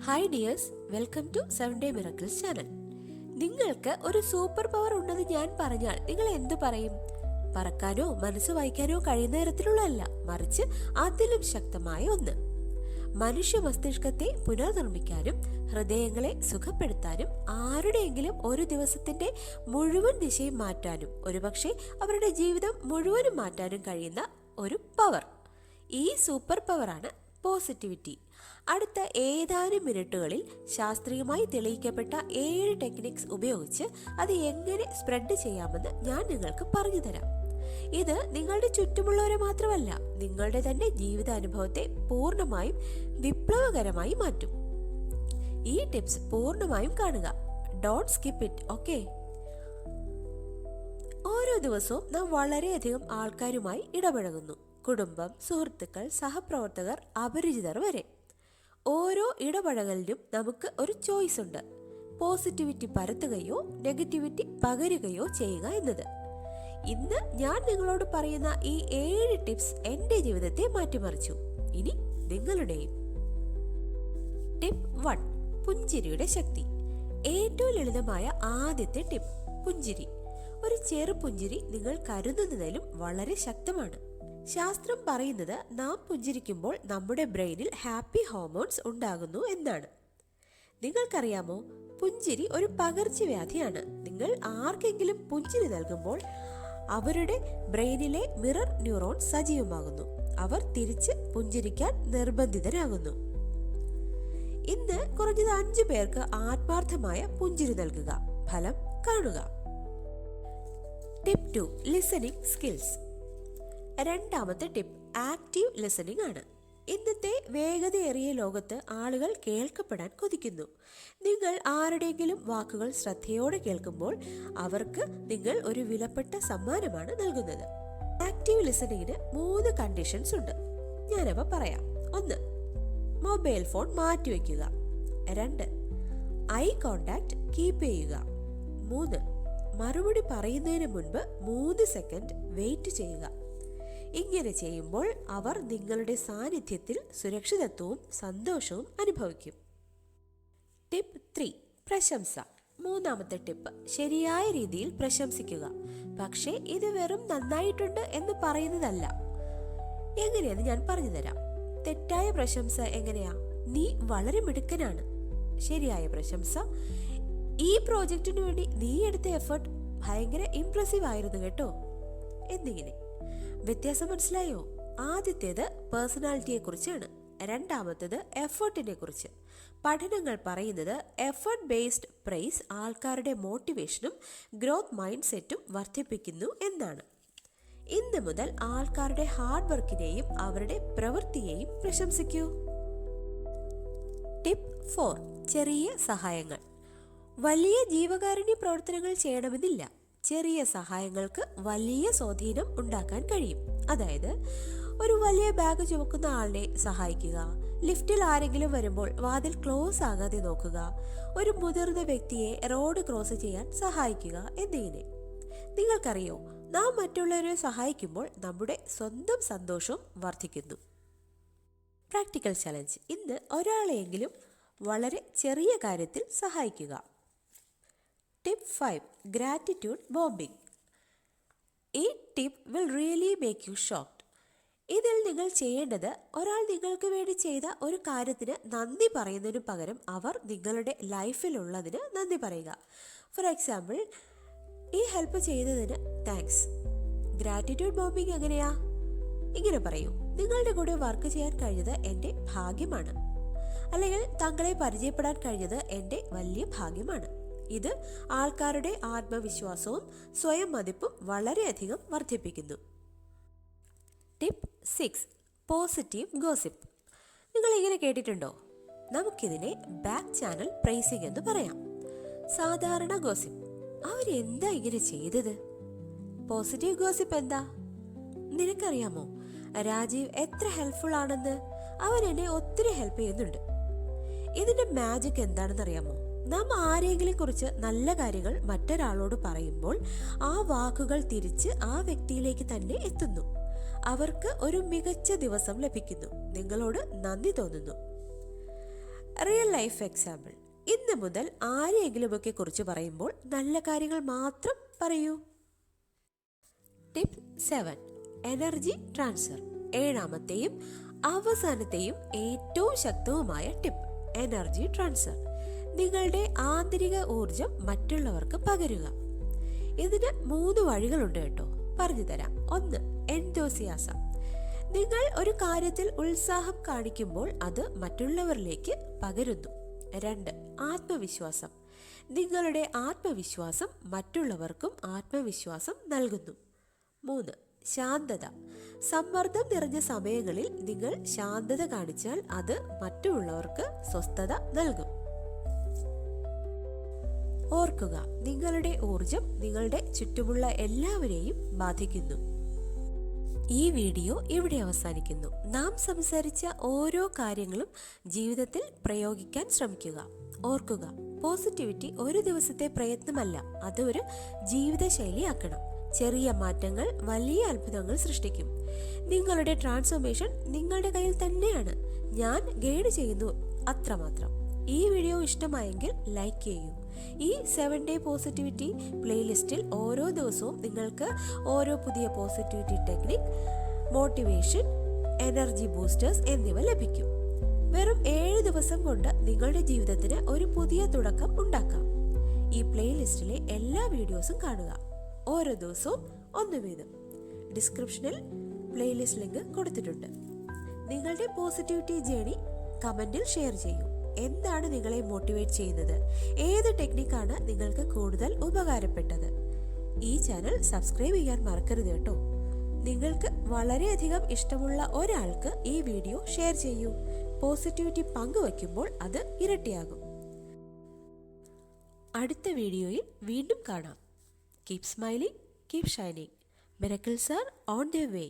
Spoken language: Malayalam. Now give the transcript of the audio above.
Hi dears, welcome to 7 Day Miracles channel. നിങ്ങൾക്ക് ഒരു സൂപ്പർ പവർ ഉണ്ടെന്ന് ഞാൻ പറഞ്ഞാൽ നിങ്ങൾ എന്ത് പറയും? പറക്കാനോ മനസ്സ് വായിക്കാനോ കഴിയുന്ന തരത്തിലുള്ളതല്ല, മറിച്ച് അതിലും ശക്തമായ ഒന്ന്. മനുഷ്യ മസ്തിഷ്കത്തെ പുനർനിർമ്മിക്കാനും ഹൃദയങ്ങളെ സുഖപ്പെടുത്താനും ആരുടെയെങ്കിലും ഒരു ദിവസത്തിന്റെ മുഴുവൻ ദിശയും മാറ്റാനും ഒരുപക്ഷെ അവരുടെ ജീവിതം മുഴുവനും മാറ്റാനും കഴിയുന്ന ഒരു പവർ. ഈ സൂപ്പർ പവറാണ് പോസിറ്റിവിറ്റി. അടുത്ത ഏതാനും മിനിറ്റുകളിൽ ശാസ്ത്രീയമായി തെളിയിക്കപ്പെട്ട 7 ടെക്നിക്സ് ഉപയോഗിച്ച് അത് എങ്ങനെ സ്പ്രെഡ് ചെയ്യാമെന്ന് ഞാൻ നിങ്ങൾക്ക് പറഞ്ഞു തരാം. ഇത് നിങ്ങളുടെ ചുറ്റുമുള്ളവരെ മാത്രമല്ല, നിങ്ങളുടെ തന്നെ ജീവിതാനുഭവത്തെ പൂർണ്ണമായും വിപ്ലവകരമായി മാറ്റും. ഈ ടിപ്സ് പൂർണ്ണമായും കാണുക. Don't skip it, okay? ഓരോ ദിവസവും നാം വളരെയധികം ആൾക്കാരുമായി ഇടപഴകുന്നു. കുടുംബം, സുഹൃത്തുക്കൾ, സഹപ്രവർത്തകർ, അപരിചിതർ വരെ. ഓരോ ഇടപഴകലിനും നമുക്ക് ഒരു ചോയ്സ് ഉണ്ട്: പോസിറ്റിവിറ്റി പരത്തുകയോ നെഗറ്റിവിറ്റി പകരുകയോ ചെയ്യുക എന്നത്. ഇന്ന് ഞാൻ നിങ്ങളോട് പറയുന്ന ഈ 7 ടിപ്സ് എൻ്റെ ജീവിതത്തെ മാറ്റിമറിച്ചു, ഇനി നിങ്ങളുടെയും. ടിപ്പ് 1: പുഞ്ചിരിയുടെ ശക്തി. ഏറ്റവും ലളിതമായ ആദ്യത്തെ ടിപ്പ്: പുഞ്ചിരി. ഒരു ചെറു പുഞ്ചിരി നിങ്ങൾ കരുതുന്നതിലും വളരെ ശക്തമാണ്. ശാസ്ത്രം പറയുന്നത് നാം പുഞ്ചിരിക്കുമ്പോൾ നമ്മുടെ ബ്രെയിനിൽ ഹാപ്പി ഹോർമോൺസ് ഉണ്ടാകുന്നു എന്നാണ്. നിങ്ങൾക്കറിയാമോ, പുഞ്ചിരി ഒരു പകർച്ചവ്യാധിയാണ്. നിങ്ങൾ ആർക്കെങ്കിലും പുഞ്ചിരി നൽകുമ്പോൾ അവരുടെ ബ്രെയിനിലെ മിറർ ന്യൂറോൺ സജീവമാകുന്നു. അവർ തിരിച്ച് പുഞ്ചിരിക്കാൻ നിർബന്ധിതരാകുന്നു. ഇന്ന് കുറഞ്ഞത് 5 പേർക്ക് ആത്മാർത്ഥമായ പുഞ്ചിരി നൽകുക. ഫലം കാണുക. Tip 2: listening skills. രണ്ടാമത്തെ ടിപ്പ് ആക്റ്റീവ് ലിസണിംഗ് ആണ്. ഇന്നത്തെ വേഗതയേറിയ ലോകത്ത് ആളുകൾ കേൾക്കപ്പെടാൻ കൊതിക്കുന്നു. നിങ്ങൾ ആരുടെയെങ്കിലും വാക്കുകൾ ശ്രദ്ധയോടെ കേൾക്കുമ്പോൾ അവർക്ക് നിങ്ങൾ ഒരു വിലപ്പെട്ട സമ്മാനമാണ് നൽകുന്നത്. ആക്റ്റീവ് ലിസണിങ്ങിന് 3 കണ്ടീഷൻസ് ഉണ്ട്. ഞാനവ പറയാം. 1. മൊബൈൽ ഫോൺ മാറ്റിവെക്കുക. 2. ഐ കോണ്ടാക്ട് കീപ്പ് ചെയ്യുക. 3. മറുപടി പറയുന്നതിന് മുൻപ് 3 സെക്കൻഡ് വെയിറ്റ് ചെയ്യുക. ഇങ്ങനെ ചെയ്യുമ്പോൾ അവർ നിങ്ങളുടെ സാന്നിധ്യത്തിൽ സുരക്ഷിതത്വവും സന്തോഷവും അനുഭവിക്കും. ടിപ്പ് 3: പ്രശംസ. മൂന്നാമത്തെ ടിപ്പ്: ശരിയായ രീതിയിൽ പ്രശംസിക്കുക. പക്ഷേ ഇത് വെറും നന്നായിട്ടുണ്ട് എന്ന് പറയുന്നതല്ല. എങ്ങനെയെന്ന് ഞാൻ പറഞ്ഞു തരാം. തെറ്റായ പ്രശംസ എങ്ങനെയാ? നീ വളരെ മിടുക്കനാണ്. ശരിയായ പ്രശംസ: ഈ പ്രോജക്റ്റിനു വേണ്ടി നീ എടുത്ത എഫേർട്ട് ഭയങ്കര ഇംപ്രസീവ് ആയിരുന്നു കേട്ടോ, എന്നിങ്ങനെ. വ്യത്യാസം മനസ്സിലായോ? ആദ്യത്തേത് പേഴ്സണാലിറ്റിയെ കുറിച്ചാണ്, രണ്ടാമത്തേത് എഫേർട്ടിനെ കുറിച്ച്. പഠനങ്ങൾ പറയുന്നത് എഫേർട്ട് ബേസ്ഡ് പ്രൈസ് ആൾക്കാരുടെ മോട്ടിവേഷനും ഗ്രോത്ത് മൈൻഡ് സെറ്റും വർദ്ധിപ്പിക്കുന്നു എന്നാണ്. ഇന്ന് മുതൽ ആൾക്കാരുടെ ഹാർഡ് വർക്കിനെയും അവരുടെ പ്രവൃത്തിയെയും പ്രശംസിക്കൂ. ടിപ്പ് 4: ചെറിയ സഹായങ്ങൾ. വലിയ ജീവകാരുണ്യ പ്രവർത്തനങ്ങൾ ചെയ്യണമെന്നില്ല. ചെറിയ സഹായങ്ങൾക്ക് വലിയ സ്വാധീനം ഉണ്ടാക്കാൻ കഴിയും. അതായത്, ഒരു വലിയ ബാഗ് ചുമക്കുന്ന ആളിനെ സഹായിക്കുക, ലിഫ്റ്റിൽ ആരെങ്കിലും വരുമ്പോൾ വാതിൽ ക്ലോസ് ആകാതെ നോക്കുക, ഒരു മുതിർന്ന വ്യക്തിയെ റോഡ് ക്രോസ് ചെയ്യാൻ സഹായിക്കുക എന്നിങ്ങനെ. നിങ്ങൾക്കറിയോ, നാം മറ്റുള്ളവരെ സഹായിക്കുമ്പോൾ നമ്മുടെ സ്വന്തം സന്തോഷവും വർദ്ധിക്കുന്നു. പ്രാക്ടിക്കൽ ചലഞ്ച്: ഇന്ന് ഒരാളെയെങ്കിലും വളരെ ചെറിയ കാര്യത്തിൽ സഹായിക്കുക. Tip 5: gratitude bombing. ഈ tip will really make you shocked. ഇതിൽ നിങ്ങൾ ചെയ്യേണ്ടത്, ഒരാൾ നിങ്ങൾക്ക് വേണ്ടി ചെയ്ത ഒരു കാര്യത്തിന് നന്ദി പറയുന്നതിനു പകരം അവർ നിങ്ങളുടെ ലൈഫിലുള്ളതിന് നന്ദി പറയുക. ഫോർ എക്സാമ്പിൾ, ഈ ഹെൽപ്പ് ചെയ്തതിന് താങ്ക്സ്. ഗ്രാറ്റിറ്റ്യൂഡ് ബോംബിംഗ് എങ്ങനെയാ? ഇങ്ങനെ പറയൂ: നിങ്ങളുടെ കൂടെ വർക്ക് ചെയ്യാൻ കഴിഞ്ഞത് എൻ്റെ ഭാഗ്യമാണ്. അല്ലെങ്കിൽ താങ്കളെ പരിചയപ്പെടാൻ കഴിഞ്ഞത് എൻ്റെ വലിയ ഭാഗ്യമാണ്. ഇത് ആൾക്കാരുടെ ആത്മവിശ്വാസവും സ്വയം മതിപ്പും വളരെയധികം വർദ്ധിപ്പിക്കുന്നു. Tip 6: positive gossip. നിങ്ങൾ ഇങ്ങനെ കേട്ടിട്ടുണ്ടോ? നമുക്കിതിനെ ബാക്ക് ചാനൽ പ്രൈസിംഗ് എന്ന് പറയാം. സാധാരണ ഗോസിപ്പ്: അവരെന്താ ഇങ്ങനെ ചെയ്തത്? പോസിറ്റീവ് ഗോസിപ്പ് എന്താ? നിനക്കറിയാമോ, രാജീവ് എത്ര ഹെൽപ്ഫുൾ ആണെന്ന്? അവൻ എന്നെ ഒത്തിരി ഹെൽപ്പ് ചെയ്യുന്നുണ്ട്. ഇതിന്റെ മാജിക് എന്താണെന്നറിയാമോ? നാം ആരെങ്കിലും കുറിച്ച് നല്ല കാര്യങ്ങൾ മറ്റൊരാളോട് പറയുമ്പോൾ ആ വാക്കുകൾ തിരിച്ച് ആ വ്യക്തിയിലേക്ക് തന്നെ എത്തുന്നു. അവർക്ക് ഒരു മികച്ച ദിവസം ലഭിക്കുന്നു. നിങ്ങളോട് നന്ദി തോന്നുന്നു. Real life example. ഇന്ന് മുതൽ ആരെയെങ്കിലുമൊക്കെ കുറിച്ച് പറയുമ്പോൾ നല്ല കാര്യങ്ങൾ മാത്രം പറയൂ. Tip 7, energy transfer. ഏഴാമത്തെയും അവസാനത്തെയും ഏറ്റവും ശക്തവുമായ ടിപ്പ്, എനർജി ട്രാൻസ്ഫർ. നിങ്ങളുടെ ആന്തരിക ഊർജം മറ്റുള്ളവർക്ക് പകരുക. ഇതിന് 3 വഴികളുണ്ട് കേട്ടോ, പറഞ്ഞു തരാം. 1, എൻതോസിയാസം. നിങ്ങൾ ഒരു കാര്യത്തിൽ ഉത്സാഹം കാണിക്കുമ്പോൾ അത് മറ്റുള്ളവരിലേക്ക് പകരുന്നു. 2, ആത്മവിശ്വാസം. നിങ്ങളുടെ ആത്മവിശ്വാസം മറ്റുള്ളവർക്കും ആത്മവിശ്വാസം നൽകുന്നു. 3, ശാന്തത. സമ്മർദ്ദം നിറഞ്ഞ സമയങ്ങളിൽ നിങ്ങൾ ശാന്തത കാണിച്ചാൽ അത് മറ്റുള്ളവർക്ക് സ്വസ്ഥത നൽകും. ഓർക്കുക, നിങ്ങളുടെ ഊർജം നിങ്ങളുടെ ചുറ്റുമുള്ള എല്ലാവരെയും ബാധിക്കുന്നു. ഈ വീഡിയോ ഇവിടെ അവസാനിക്കുന്നു. നാം സംസാരിച്ച ഓരോ കാര്യങ്ങളും ജീവിതത്തിൽ പ്രയോഗിക്കാൻ ശ്രമിക്കുക. ഓർക്കുക, പോസിറ്റിവിറ്റി ഒരു ദിവസത്തെ പ്രയത്നമല്ല, അത് ഒരു ജീവിതശൈലിയാക്കണം. ചെറിയ മാറ്റങ്ങൾ വലിയ അത്ഭുതങ്ങൾ സൃഷ്ടിക്കും. നിങ്ങളുടെ ട്രാൻസ്ഫോർമേഷൻ നിങ്ങളുടെ കയ്യിൽ തന്നെയാണ്. ഞാൻ ഗൈഡ് ചെയ്യുന്നു, അത്രമാത്രം. ഈ വീഡിയോ ഇഷ്ടമായെങ്കിൽ ലൈക്ക് ചെയ്യൂ. ഈ 7 ഡേ പോസിറ്റിവിറ്റി പ്ലേലിസ്റ്റിൽ ഓരോ ദിവസവും നിങ്ങൾക്ക് ഓരോ പുതിയ positivity technique, motivation, energy boosters എന്നിവ ലഭിക്കും. വെറും 7 ദിവസം കൊണ്ട് നിങ്ങളുടെ ജീവിതത്തിന് ഒരു പുതിയ തുടക്കം ഉണ്ടാക്കാം. ഈ പ്ലേലിസ്റ്റിലെ എല്ലാ വീഡിയോസും കാണുക. ഓരോ ദിവസവും 1 വീതം. ഡിസ്ക്രിപ്ഷനിൽ പ്ലേലിസ്റ്റ് ലിങ്ക് കൊടുത്തിട്ടുണ്ട്. നിങ്ങളുടെ പോസിറ്റിവിറ്റി ജേണി കമന്റിൽ ഷെയർ ചെയ്യൂ. എന്താണ് നിങ്ങളെ മോട്ടിവേറ്റ് ചെയ്യുന്നത്? ഏത് ടെക്നിക്കാണ് നിങ്ങൾക്ക് കൂടുതൽ ഉപകാരപ്പെട്ടത്? ഈ ചാനൽ സബ്സ്ക്രൈബ് ചെയ്യാൻ മറക്കരുത് കേട്ടോ. നിങ്ങൾക്ക് വളരെയധികം ഇഷ്ടമുള്ള ഒരാൾക്ക് ഈ വീഡിയോ ഷെയർ ചെയ്യൂ. പോസിറ്റിവിറ്റി പങ്കുവയ്ക്കുമ്പോൾ അത് ഇരട്ടിയാകും. അടുത്ത വീഡിയോയിൽ വീണ്ടും കാണാം. Keep smiling, keep shining. Miracles R on the way.